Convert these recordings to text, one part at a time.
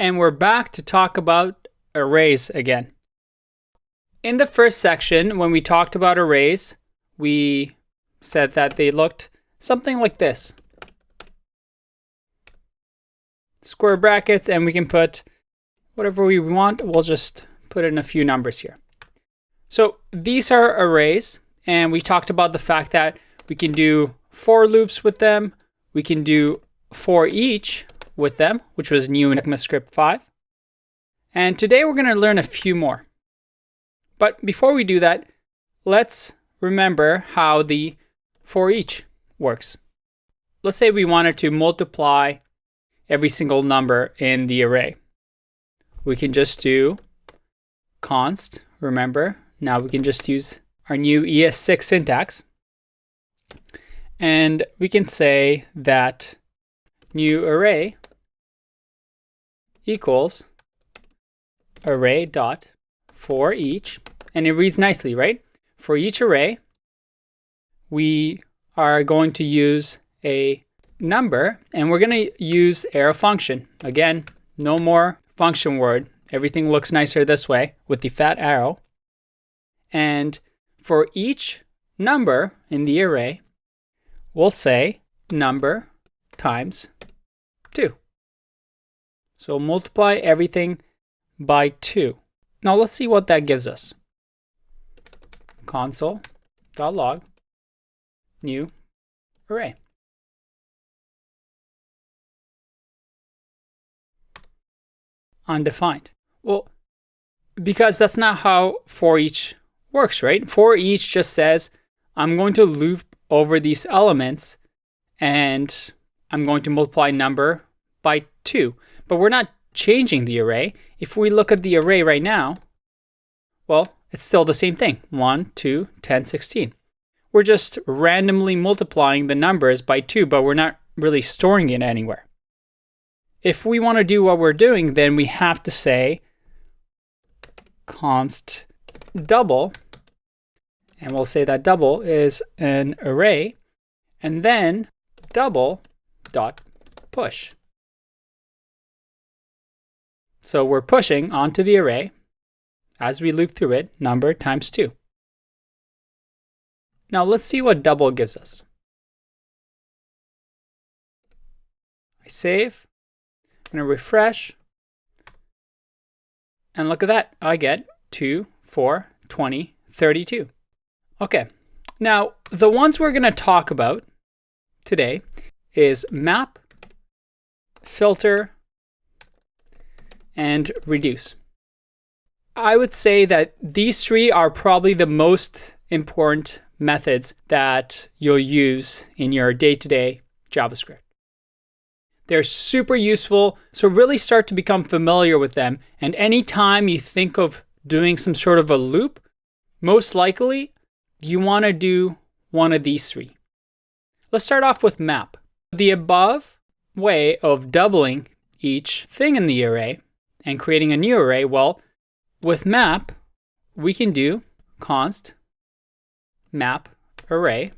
And we're back to talk about arrays again. In the first section, when we talked about arrays, we said that they looked something like this. Square brackets, and we can put whatever we want. We'll just put in a few numbers here. So these are arrays, and we talked about the fact that we can do for loops with them. We can do for each with them, which was new in Javascript 5. And today we're going to learn a few more. But before we do that, let's remember how the for each works. Let's say we wanted to multiply every single number in the array. We can just do const, remember. Now we can just use our new ES6 syntax. And we can say that new array equals array dot for each, and it reads nicely, right? For each array, we are going to use a number, and we're going to use arrow function. Again, no more function word. Everything looks nicer this way with the fat arrow. And for each number in the array, we'll say number times 2. So multiply everything by 2. Now let's see what that gives us. Console.log new array. Undefined. Well, because that's not how for each works, right? For each just says, I'm going to loop over these elements and I'm going to multiply number by 2. But we're not changing the array. If we look at the array right now, well, it's still the same thing. 1, 2, 10, 16. We're just randomly multiplying the numbers by 2, but we're not really storing it anywhere. If we want to do what we're doing, then we have to say const double, and we'll say that double is an array, and then double dot push. So we're pushing onto the array as we loop through it, number times 2. Now let's see what double gives us. I save. I'm going to refresh. And look at that. I get 2, 4, 20, 32. Okay. Now, the ones we're going to talk about today is map, filter, and reduce. I would say that these three are probably the most important methods that you'll use in your day-to-day JavaScript. They're super useful, so really start to become familiar with them. And anytime you think of doing some sort of a loop, most likely you want to do one of these three. Let's start off with map. The above way of doubling each thing in the array and creating a new array, well, with map, we can do const map array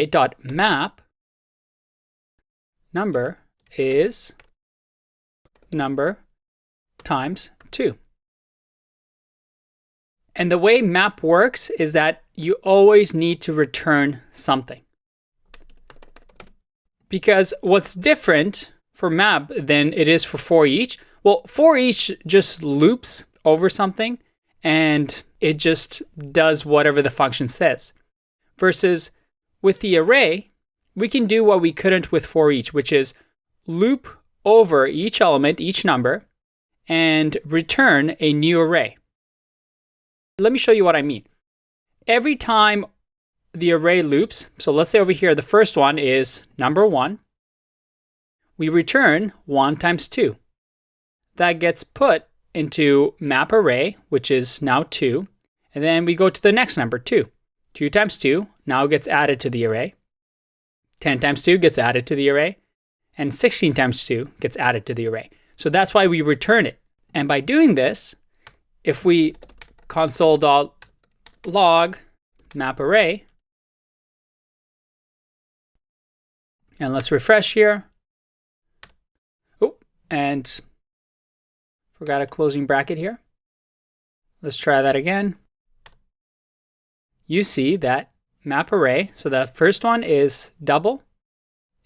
dot map number is number times 2. And the way map works is that you always need to return something. Because what's different for map than it is for each, well, for each just loops over something and it just does whatever the function says. Versus with the array, we can do what we couldn't with for each, which is loop over each element, each number, and return a new array. Let me show you what I mean. Every time the array loops, so let's say over here, the first one is number 1, we return 1 times 2. That gets put into map array, which is now 2, and then we go to the next number, 2. 2 times 2 now gets added to the array. 10 times 2 gets added to the array, and 16 times 2 gets added to the array. So that's why we return it. And by doing this, if we console.log map array, and let's refresh here. Oh, And forgot a closing bracket here. Let's try that again. You see that map array. So the first one is double,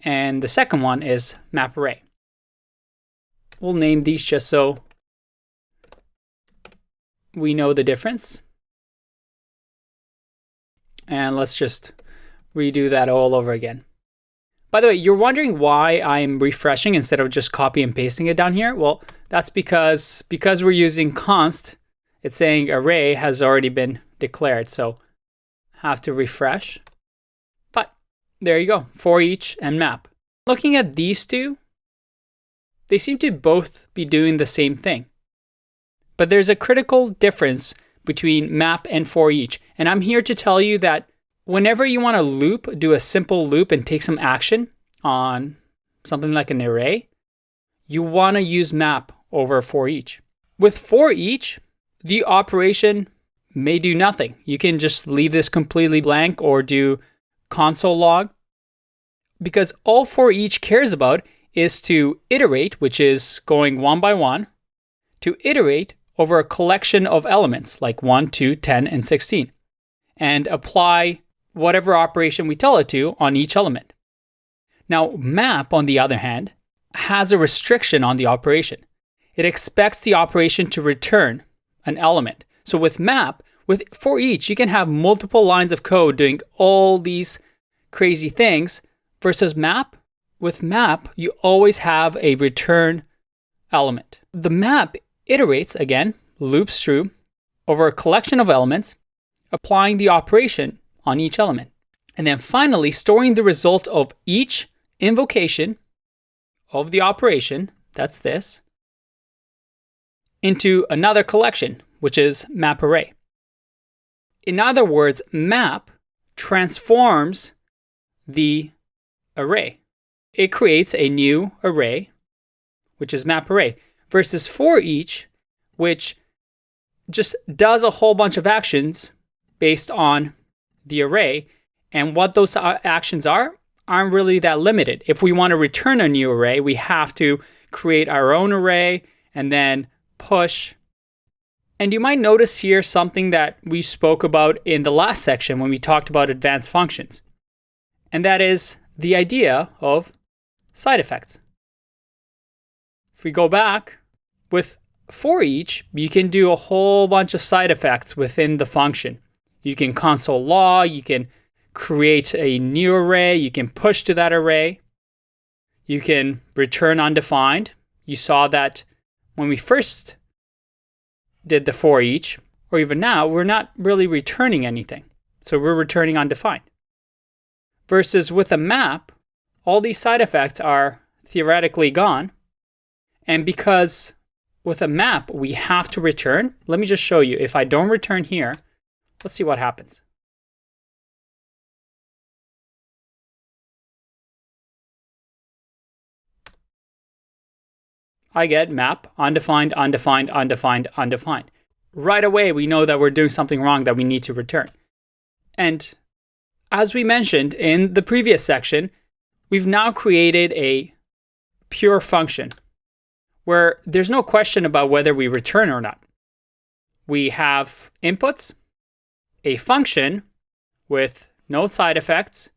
and the second one is map array. We'll name these just so we know the difference. And let's just redo that all over again. By the way, you're wondering why I'm refreshing instead of just copy and pasting it down here. Well, that's because we're using const, it's saying array has already been declared. So have to refresh. But there you go, for each and map. Looking at these two, they seem to both be doing the same thing. But there's a critical difference between map and for each. And I'm here to tell you that whenever you want to loop, do a simple loop and take some action on something like an array, you want to use map over for each. With for each, the operation may do nothing. You can just leave this completely blank or do console log, because all for each cares about is to iterate, which is going one by one, to iterate over a collection of elements like 1, 2, 10, and 16, and apply whatever operation we tell it to on each element. Now, map, on the other hand, has a restriction on the operation. It expects the operation to return an element. So with map, with for each, you can have multiple lines of code doing all these crazy things, versus map. With map, you always have a return element. The map iterates, again, loops through over a collection of elements, applying the operation on each element. And then finally, storing the result of each invocation of the operation, that's this, into another collection, which is map array. In other words, map transforms the array. It creates a new array, which is map array, versus for each, which just does a whole bunch of actions based on the array. And what those actions aren't really that limited. If we want to return a new array, we have to create our own array and then push. And you might notice here something that we spoke about in the last section when we talked about advanced functions. And that is the idea of side effects. If we go back, with for each, you can do a whole bunch of side effects within the function. You can console log, you can create a new array, you can push to that array, you can return undefined. You saw that when we first did the for each, or even now, we're not really returning anything. So we're returning undefined. Versus with a map, all these side effects are theoretically gone. And because with a map, we have to return, let me just show you. If I don't return here, let's see what happens. I get map, undefined, undefined, undefined, undefined. Right away, we know that we're doing something wrong that we need to return. And as we mentioned in the previous section, we've now created a pure function where there's no question about whether we return or not. We have inputs, a function with no side effects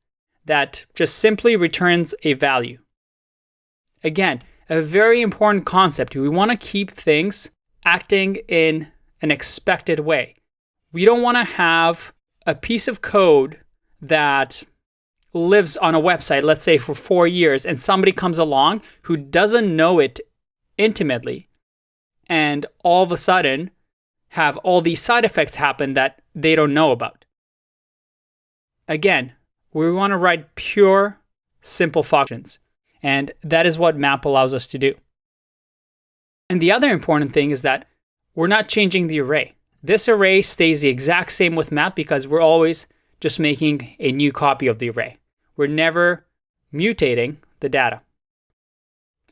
that just simply returns a value. Again, a very important concept. We want to keep things acting in an expected way. We don't want to have a piece of code that lives on a website, let's say for 4 years, and somebody comes along who doesn't know it intimately, and all of a sudden have all these side effects happen that they don't know about. Again, we want to write pure, simple functions, and that is what map allows us to do. And the other important thing is that we're not changing the array. This array stays the exact same with map because we're always just making a new copy of the array. We're never mutating the data.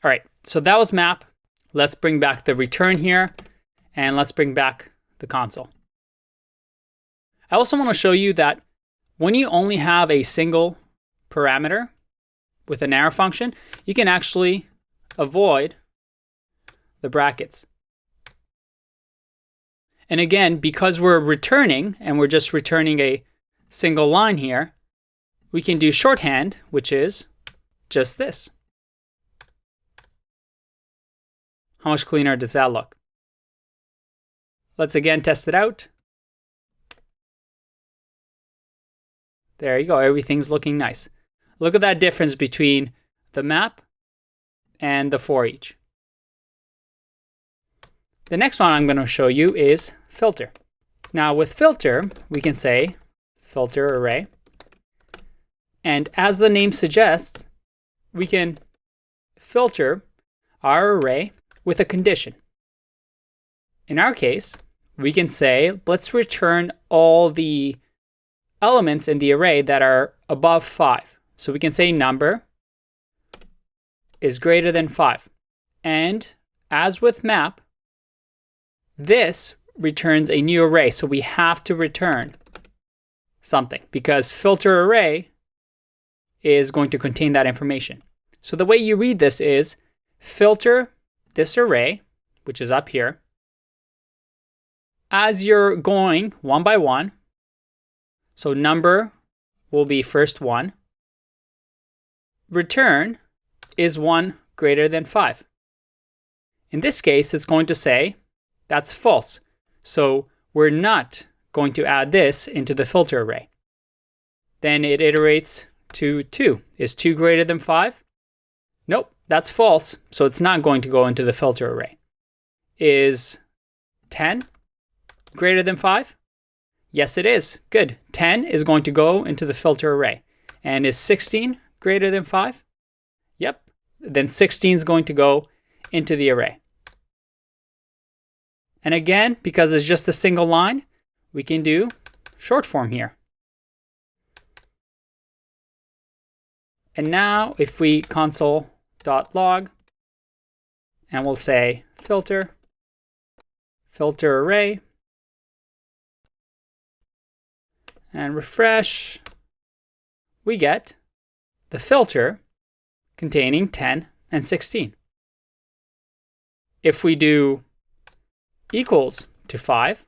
All right, so that was map. Let's bring back the return here, and let's bring back the console. I also want to show you that when you only have a single parameter with an arrow function, you can actually avoid the brackets. And again, because we're returning and we're just returning a single line here, we can do shorthand, which is just this. How much cleaner does that look? Let's again test it out. There you go. Everything's looking nice. Look at that difference between the map and the for each. The next one I'm going to show you is filter. Now with filter, we can say filter array. And as the name suggests, we can filter our array with a condition. In our case, we can say, let's return all the elements in the array that are above 5. So we can say number is greater than 5. And as with map, this returns a new array. So we have to return something because filter array is going to contain that information. So the way you read this is filter this array, which is up here, as you're going one by one. So number will be first 1. Return is 1 greater than 5. In this case, it's going to say that's false. So we're not going to add this into the filter array. Then it iterates to 2. Is 2 greater than 5? Nope, that's false. So it's not going to go into the filter array. Is 10 greater than 5? Yes, it is. Good. 10 is going to go into the filter array. And is 16 greater than 5? Yep. Then 16 is going to go into the array. And again, because it's just a single line, we can do short form here. And now if we console.log and we'll say filter array, and refresh, we get the filter containing 10 and 16. If we do equals to 5,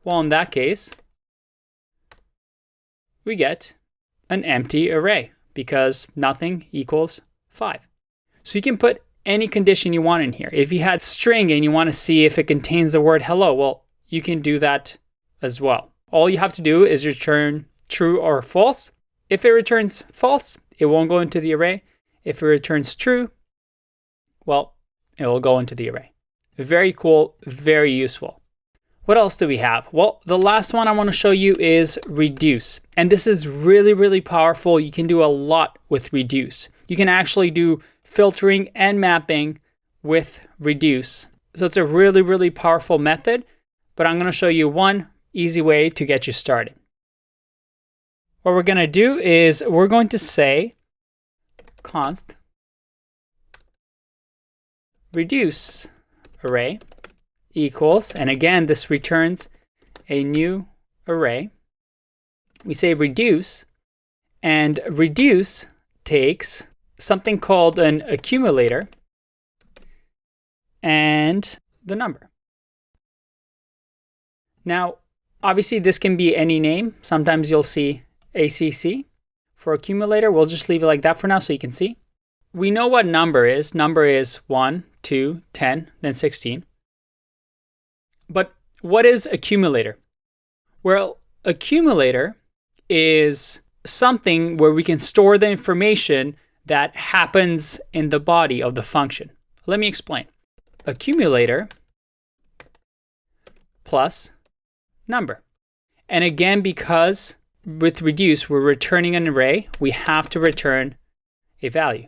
well, in that case, we get an empty array because nothing equals 5. So you can put any condition you want in here. If you had string and you want to see if it contains the word hello, well, you can do that as well. All you have to do is return true or false. If it returns false, it won't go into the array. If it returns true, well, it will go into the array. Very cool, very useful. What else do we have? Well, the last one I want to show you is reduce. And this is really, really powerful. You can do a lot with reduce. You can actually do filtering and mapping with reduce. So it's a really, really powerful method, but I'm going to show you one easy way to get you started. What we're going to do is we're going to say const reduce array equals, and again, this returns a new array. We say reduce, and reduce takes something called an accumulator and the number. Now, obviously, this can be any name. Sometimes you'll see ACC for accumulator. We'll just leave it like that for now so you can see. We know what number is. Number is 1, 2, 10, then 16. But what is accumulator? Well, accumulator is something where we can store the information that happens in the body of the function. Let me explain. Accumulator plus number. And again, because with reduce, we're returning an array, we have to return a value.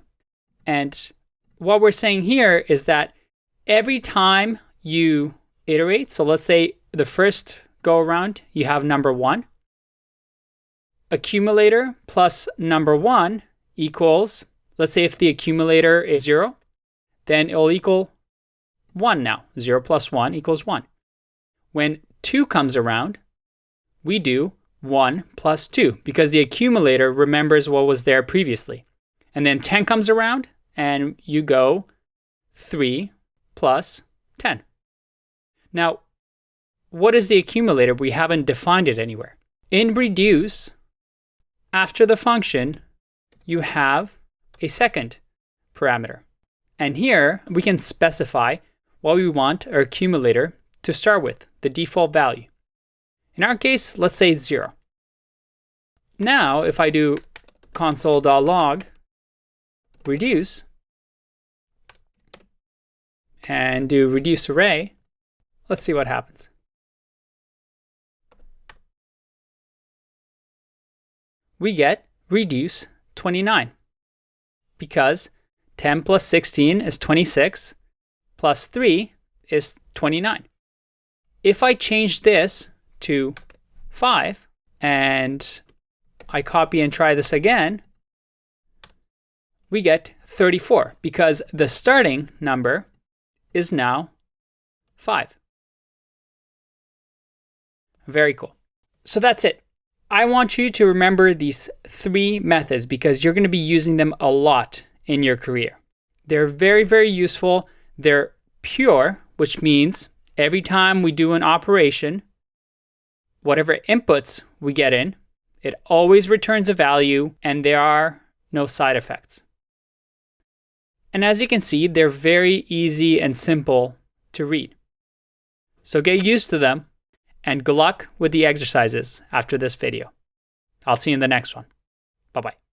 And what we're saying here is that every time you iterate, so let's say the first go around, you have number 1. Accumulator plus number 1 equals, let's say if the accumulator is 0, then it will equal 1 now. 0 plus 1 equals 1. When 2 comes around, we do 1 plus 2 because the accumulator remembers what was there previously. And then 10 comes around and you go 3 plus 10. Now, what is the accumulator? We haven't defined it anywhere. In reduce, after the function, you have a second parameter. And here we can specify what we want our accumulator to start with, the default value. In our case, let's say it's 0. Now, if I do console.log reduce and do reduce array, let's see what happens. We get reduce 29 because 10 plus 16 is 26 plus 3 is 29. If I change this to 5 and I copy and try this again, we get 34 because the starting number is now 5. Very cool. So that's it. I want you to remember these 3 methods because you're going to be using them a lot in your career. They're very, very useful. They're pure, which means every time we do an operation, whatever inputs we get in, it always returns a value and there are no side effects. And as you can see, they're very easy and simple to read. So get used to them and good luck with the exercises after this video. I'll see you in the next one. Bye-bye.